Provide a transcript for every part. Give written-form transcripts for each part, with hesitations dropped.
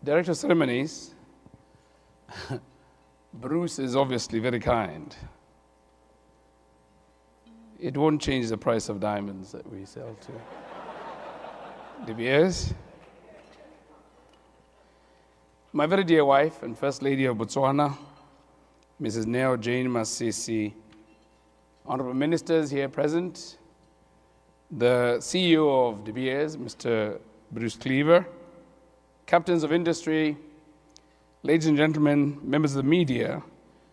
Director of Ceremonies, Bruce is obviously very kind. It won't change the price of diamonds that we sell to De Beers. My very dear wife and First Lady of Botswana, Mrs. Neo Jane Masisi, honorable ministers here present, the CEO of De Beers, Mr. Bruce Cleaver, captains of industry, ladies and gentlemen, members of the media,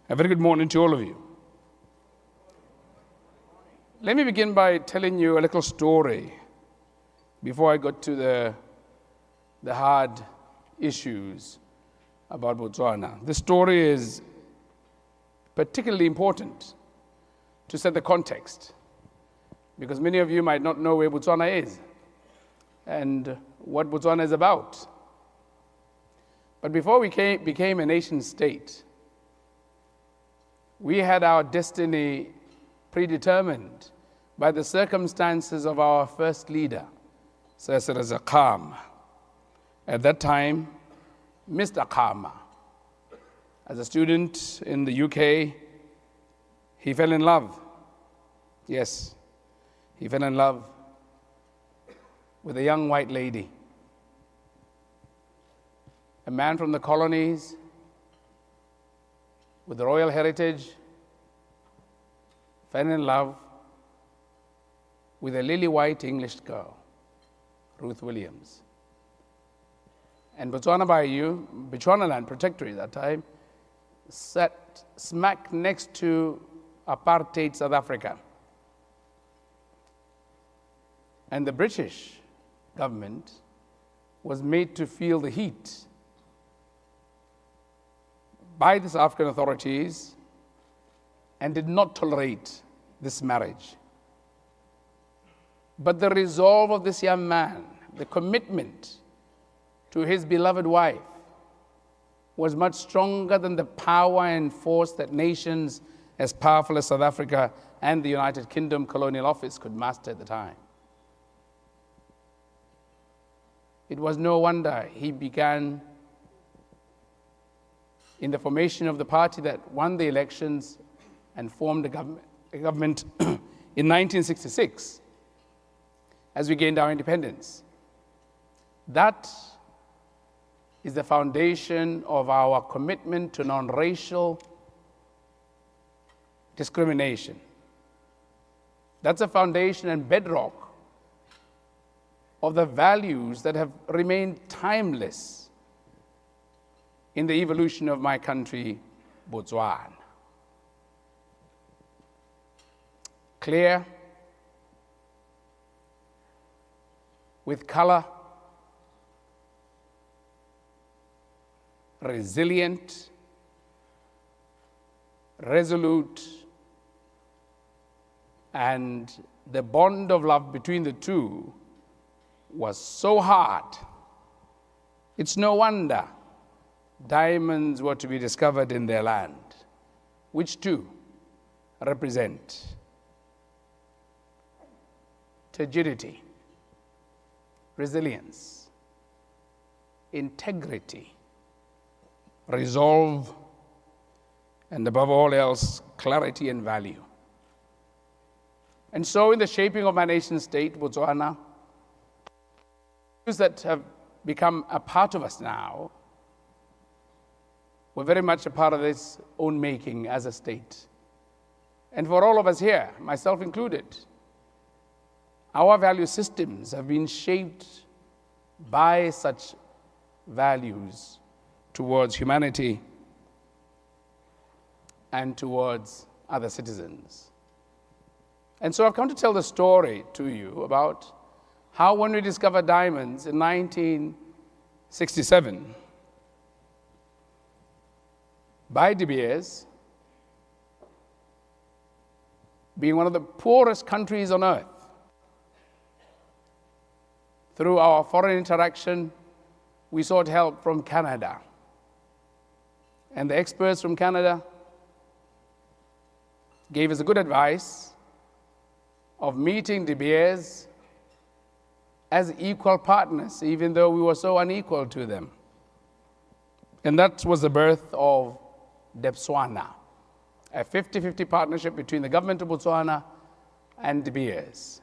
a very good morning to all of you. Let me begin by telling you a little story before I go to the hard issues about Botswana. This story is particularly important to set the context, because many of you might not know where Botswana is and what Botswana is about. But before we became a nation state, we had our destiny predetermined by the circumstances of our first leader, Sir Zakam. At that time, Mr. Khama. As a student in the UK, he fell in love. Yes, he fell in love with a young white lady. A man from the colonies with the royal heritage fell in love with a lily-white English girl, Ruth Williams. And Bechuanaland Protectorate at that time, sat smack next to apartheid South Africa. And the British government was made to feel the heat by the South African authorities and did not tolerate this marriage. But the resolve of this young man, the commitment to his beloved wife, was much stronger than the power and force that nations as powerful as South Africa and the United Kingdom Colonial Office could muster at the time. It was no wonder he began in the formation of the party that won the elections and formed a government in 1966 as we gained our independence. That is the foundation of our commitment to non-racial discrimination. That's a foundation and bedrock of the values that have remained timeless in the evolution of my country, Botswana. Clear, with color, resilient, resolute, and the bond of love between the two was so hard. It's no wonder diamonds were to be discovered in their land, which too represent turgidity, resilience, integrity, resolve, and above all else, clarity and value. And so in the shaping of my nation state, Botswana, that have become a part of us now, we're very much a part of its own making as a state. And for all of us here, myself included, our value systems have been shaped by such values towards humanity and towards other citizens. And so I've come to tell the story to you about how when we discovered diamonds in 1967, by De Beers, being one of the poorest countries on earth, through our foreign interaction, we sought help from Canada. And the experts from Canada gave us a good advice of meeting De Beers as equal partners, even though we were so unequal to them. And that was the birth of Botswana, a 50-50 partnership between the government of Botswana and De Beers.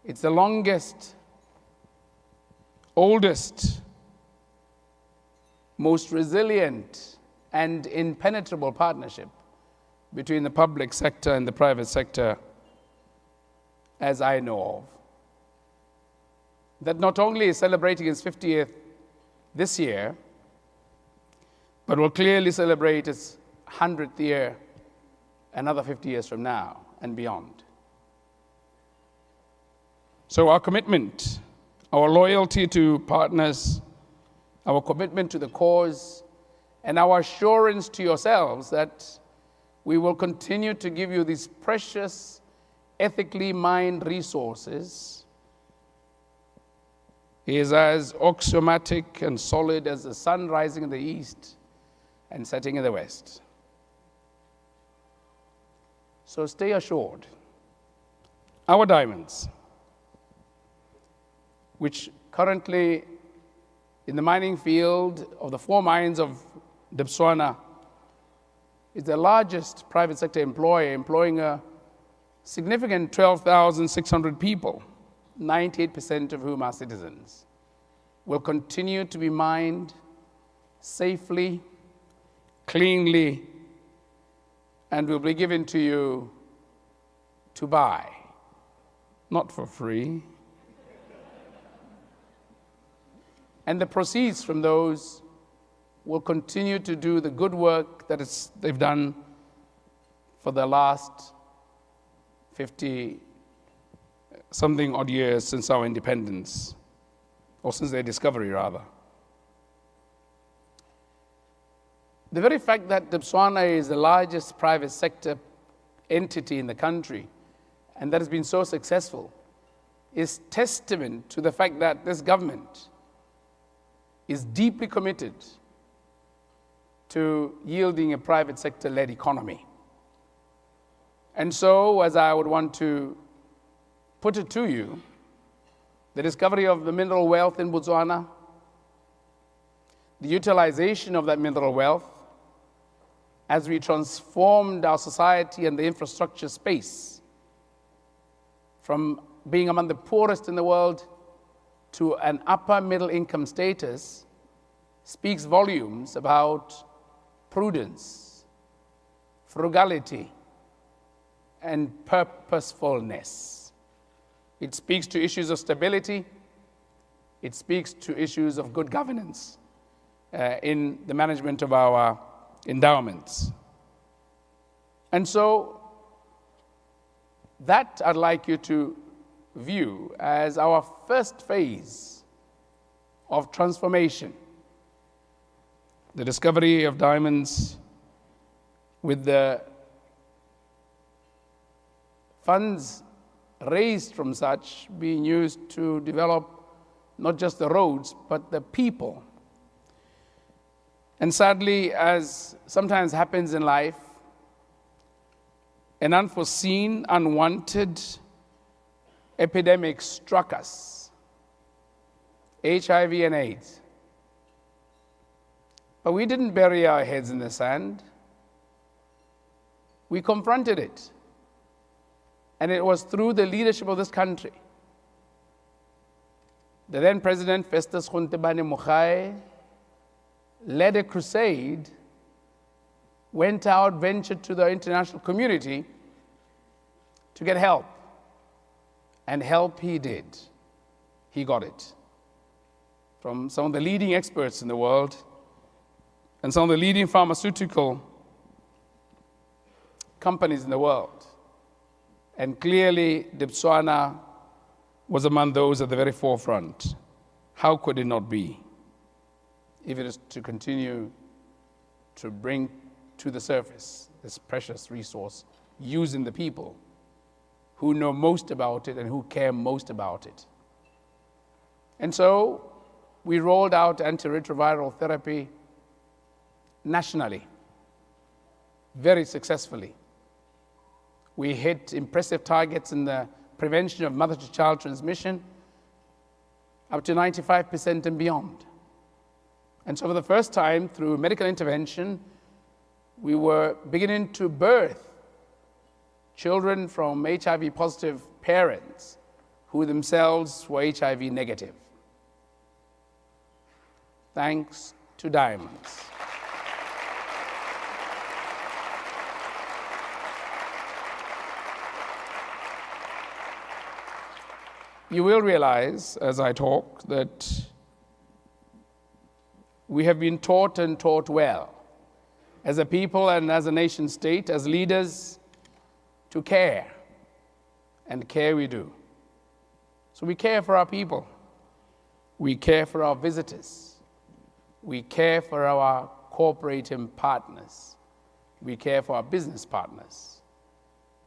It's the longest, oldest, most resilient and impenetrable partnership between the public sector and the private sector as I know of. That not only is celebrating its 50th this year, but will clearly celebrate its 100th year another 50 years from now and beyond. So our commitment, our loyalty to partners, our commitment to the cause, and our assurance to yourselves that we will continue to give you these precious, ethically mined resources is as axiomatic and solid as the sun rising in the east and setting in the west. So stay assured, our diamonds, which currently in the mining field of the 4 mines of Botswana is the largest private sector employer, employing a significant 12,600 people, 98% of whom are citizens, will continue to be mined safely, cleanly, and will be given to you to buy, not for free. And the proceeds from those will continue to do the good work that they've done for the last 50-something odd years since our independence, or since their discovery, rather. The very fact that Botswana is the largest private sector entity in the country, and that has been so successful, is testament to the fact that this government is deeply committed to yielding a private sector-led economy. And so, as I would want to put it to you, the discovery of the mineral wealth in Botswana, the utilization of that mineral wealth, as we transformed our society and the infrastructure space from being among the poorest in the world to an upper middle income status, speaks volumes about prudence, frugality, and purposefulness. It speaks to issues of stability. It speaks to issues of good governance in the management of our endowments. And so that I'd like you to view as our first phase of transformation. The discovery of diamonds, with the funds raised from such being used to develop not just the roads, but the people. And sadly, as sometimes happens in life, an unforeseen, unwanted epidemic struck us, HIV and AIDS. But we didn't bury our heads in the sand. We confronted it. And it was through the leadership of this country. The then President Festus Khuntebane Mogae led a crusade, went out, ventured to the international community to get help. And help he did. He got it from some of the leading experts in the world and some of the leading pharmaceutical companies in the world. And clearly, Botswana was among those at the very forefront. How could it not be, if it is to continue to bring to the surface this precious resource, using the people who know most about it and who care most about it? And so we rolled out antiretroviral therapy nationally, very successfully. We hit impressive targets in the prevention of mother-to-child transmission, up to 95% and beyond. And so for the first time, through medical intervention, we were beginning to birth children from HIV-positive parents who themselves were HIV negative. Thanks to Diamons. You will realize, as I talk, that we have been taught and taught well, as a people and as a nation state, as leaders, to care. And care we do. So we care for our people. We care for our visitors. We care for our cooperating partners. We care for our business partners.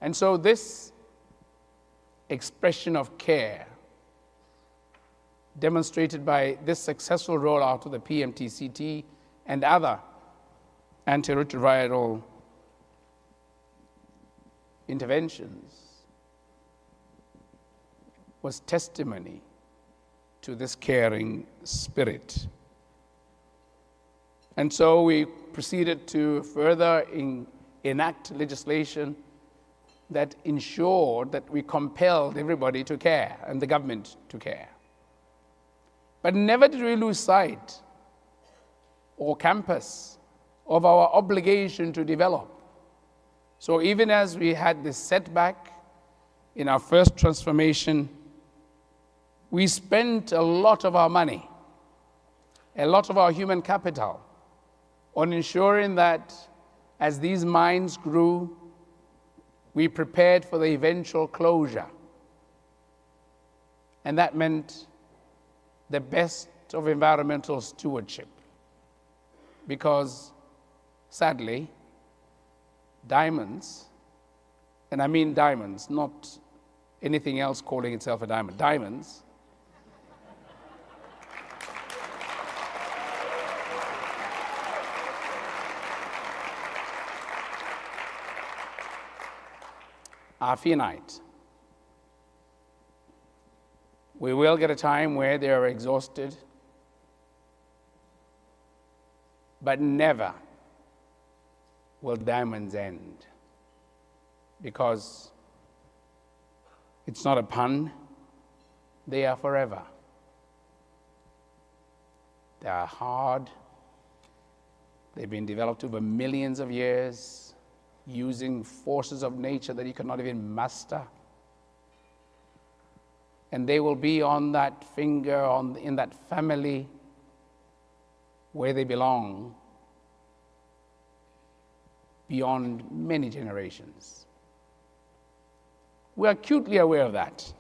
And so this expression of care, demonstrated by this successful rollout of the PMTCT and other antiretroviral interventions, was testimony to this caring spirit. And so we proceeded to further enact legislation that ensured that we compelled everybody to care and the government to care. But never did we lose sight or campus of our obligation to develop. So even as we had this setback in our first transformation, we spent a lot of our money, a lot of our human capital on ensuring that as these mines grew, we prepared for the eventual closure. And that meant the best of environmental stewardship. Because sadly, diamonds, and I mean diamonds, not anything else calling itself a diamond, diamonds, are finite. We will get a time where they are exhausted, but never will diamonds end, because it's not a pun, they are forever. They are hard, they've been developed over millions of years, using forces of nature that you cannot even master. And they will be on that finger, in that family where they belong beyond many generations. We're acutely aware of that.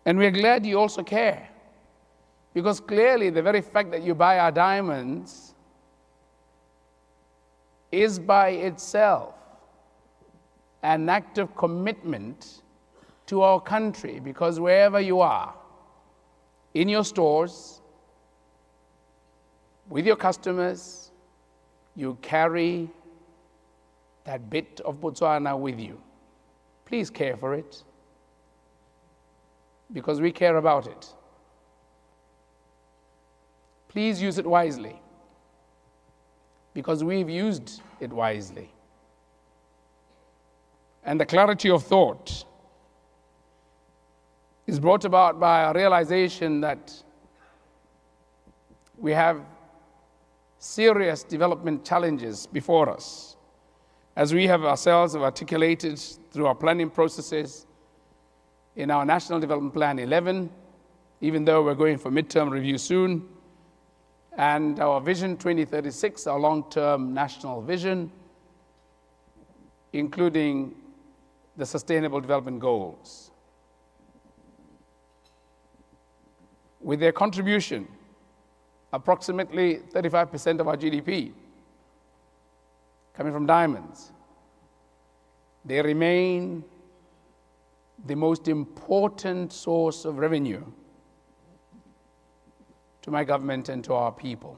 And we're glad you also care. Because clearly the very fact that you buy our diamonds is by itself an act of commitment to our country, because wherever you are, in your stores, with your customers, you carry that bit of Botswana with you. Please care for it, because we care about it. Please use it wisely, because we've used it wisely. And the clarity of thought is brought about by a realization that we have serious development challenges before us, as we have ourselves articulated through our planning processes in our National Development Plan 11, even though we're going for midterm review soon, and our Vision 2036, our long-term national vision, including the Sustainable Development Goals. With their contribution, approximately 35% of our GDP coming from diamonds, they remain the most important source of revenue to my government and to our people.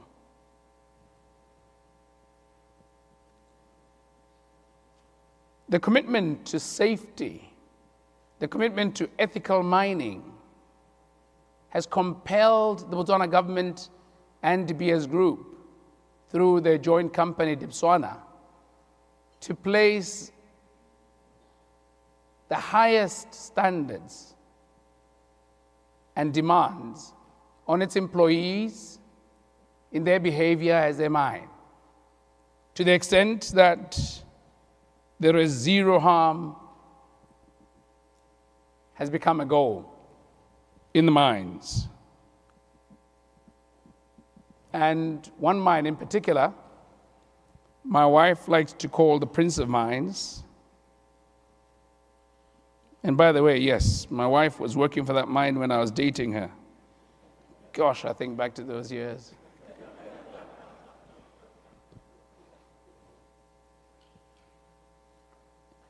The commitment to safety, the commitment to ethical mining has compelled the Botswana government and De Beers Group, through their joint company, Botswana, to place the highest standards and demands on its employees in their behavior as they mine, to the extent that there is zero harm has become a goal in the mines. And one mine in particular, my wife likes to call the Prince of Mines. And by the way, yes, my wife was working for that mine when I was dating her. Gosh, I think back to those years.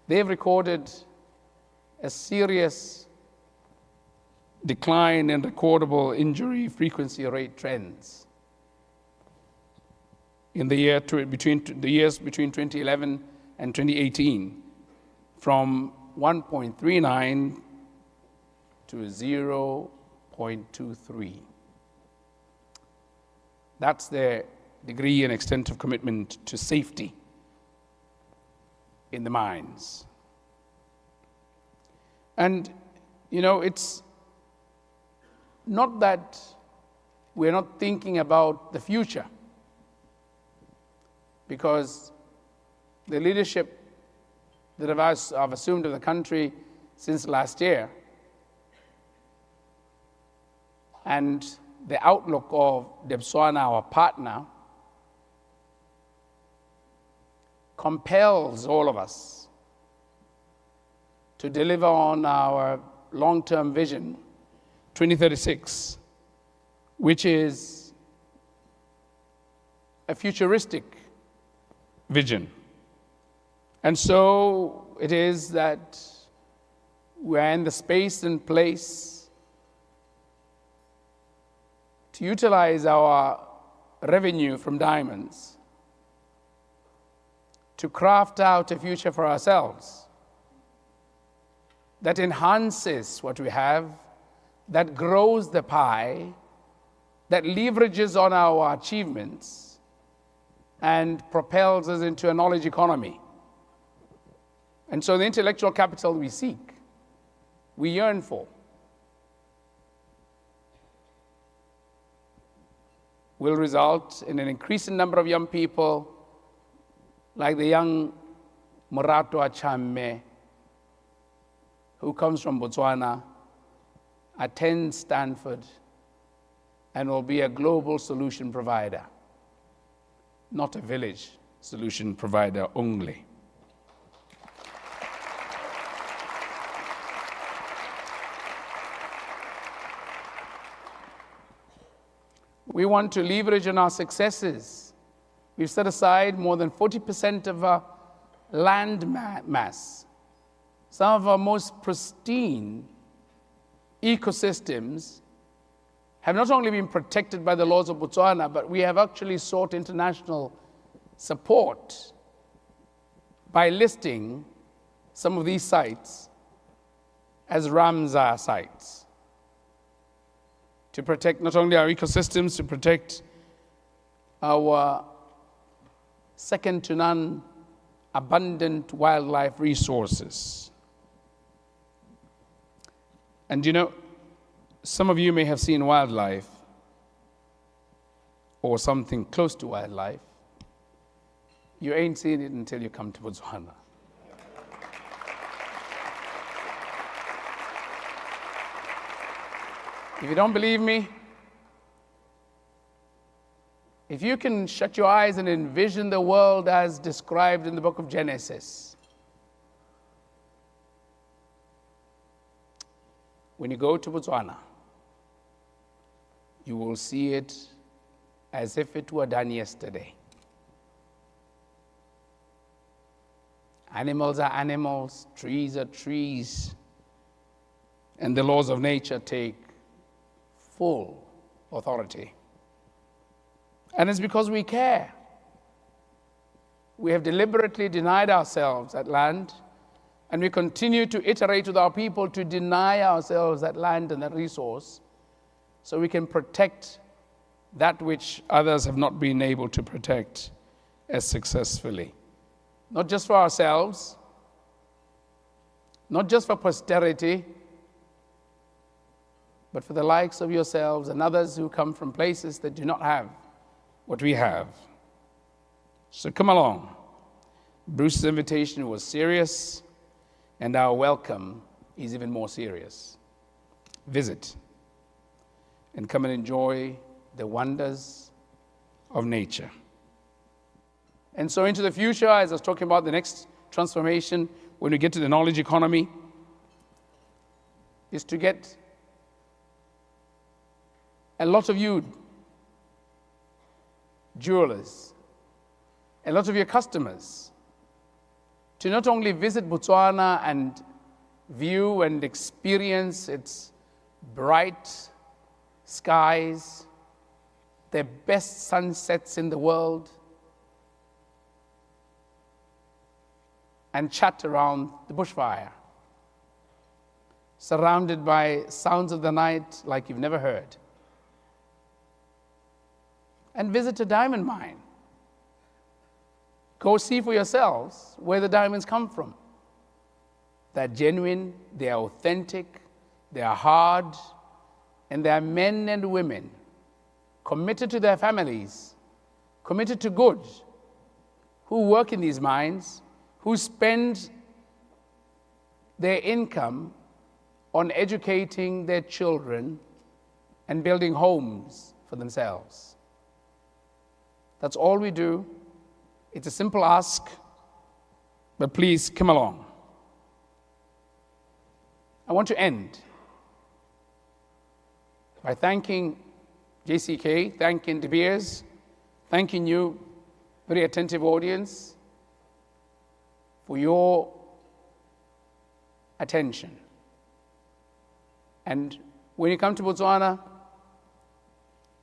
They've recorded a serious decline in recordable injury frequency rate trends in the years between 2011 and 2018, from 1.39 to 0.23. That's their degree and extent of commitment to safety in the mines. And, it's not that we're not thinking about the future, because the leadership that I've assumed in the country since last year, and the outlook of Botswana, our partner, compels all of us to deliver on our long-term vision, 2036, which is a futuristic vision. And so it is that we're in the space and place to utilize our revenue from Diamonds to craft out a future for ourselves that enhances what we have, that grows the pie, that leverages on our achievements, and propels us into a knowledge economy. And so the intellectual capital we seek, we yearn for, will result in an increasing number of young people like the young Morato Achamme, who comes from Botswana, attends Stanford, and will be a global solution provider, not a village solution provider only. We want to leverage on our successes. We've set aside more than 40% of our land mass. Some of our most pristine ecosystems have not only been protected by the laws of Botswana, but we have actually sought international support by listing some of these sites as Ramsar sites, to protect not only our ecosystems, to protect our second-to-none abundant wildlife resources. And some of you may have seen wildlife or something close to wildlife. You ain't seen it until you come to Botswana. If you don't believe me, if you can shut your eyes and envision the world as described in the book of Genesis, when you go to Botswana, you will see it as if it were done yesterday. Animals are animals, trees are trees, and the laws of nature take full authority. And it's because we care. We have deliberately denied ourselves that land, and we continue to iterate with our people to deny ourselves that land and that resource so we can protect that which others have not been able to protect as successfully. Not just for ourselves, not just for posterity, but for the likes of yourselves and others who come from places that do not have what we have. So come along. Bruce's invitation was serious, and our welcome is even more serious. Visit and come and enjoy the wonders of nature. And so into the future, as I was talking about the next transformation, when we get to the knowledge economy, is to get a lot of you jewelers, a lot of your customers, to not only visit Botswana and view and experience its bright skies, the best sunsets in the world, and chat around the bushfire, surrounded by sounds of the night like you've never heard. And visit a diamond mine. Go see for yourselves where the diamonds come from. They're genuine, they are authentic, they are hard, and they are men and women committed to their families, committed to good, who work in these mines, who spend their income on educating their children and building homes for themselves. That's all we do. It's a simple ask, but please come along. I want to end by thanking JCK, thanking De Beers, thanking you, very attentive audience, for your attention. And when you come to Botswana,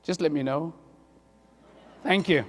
just let me know. Thank you.